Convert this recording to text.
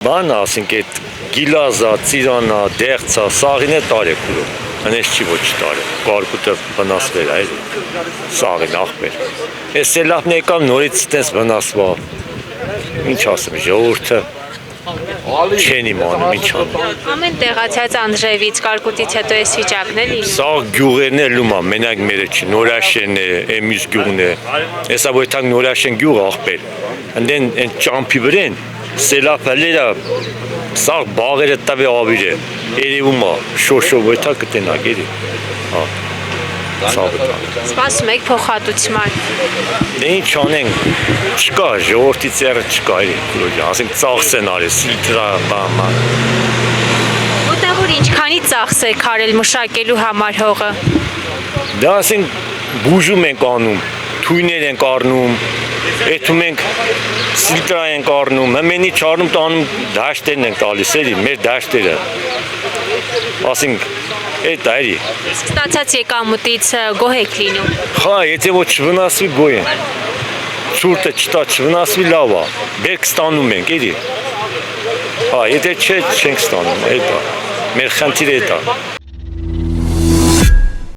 Բան ասենք այդ գիլազա, ծիրանա, դեղցա, սաղին է տարեք ուրում, հնես չի ոչ տարեք, կարկուտը վնասվեր է, սաղին աղբեր, ես սելավն եկամ նորից տես վնասվա, ինչ ասեմ, ժողորդը չեն իմանում, ինչ անում։ Ամեն տեղացած Անդրեևից, կարկուտից հետո ես վիճակն էլի։ Սաղ գյուղերն է լումա, մենակ մերը չի, նորաշեն է, էմյուս գյուղն է, եսա ոյթանք նորաշեն գյուղ աղբեր, ընդեն են ճամպի վրեն, սելափելերը սաղ բաղերը տավե ավիր է, երևում է, շոշով ոյթա կտենակ էլի, Սպասում եք փոխհատուցման։ Դե ինչ անենք, չկա, ժողորդի ծերը չկա էլի, ասենք ծաղս են արել, սիլտրա, բաման։ Մոտավոր ինչքանի ծախս եք արել մշակելու համար հողը։ Դա ասենք բուժում ենք անում, թույներ ենք առնում, էթում ենք սիլտրա ենք առնում, հմենի չարնում տանում դաշտերն ենք տալիս էլի, մեր դաշտերը, ասենք, էտ այրի։ Ստացած եկամուտից գոհ եք լինում։ Խա, եթե ոչ չվնասվի գոյ են, ցուրտը չտա չվնասվի լավ է, բերք ստանում ենք էլի, եթե չէ չենք ստանում, էտ է, մեր խնդիրը էտ է։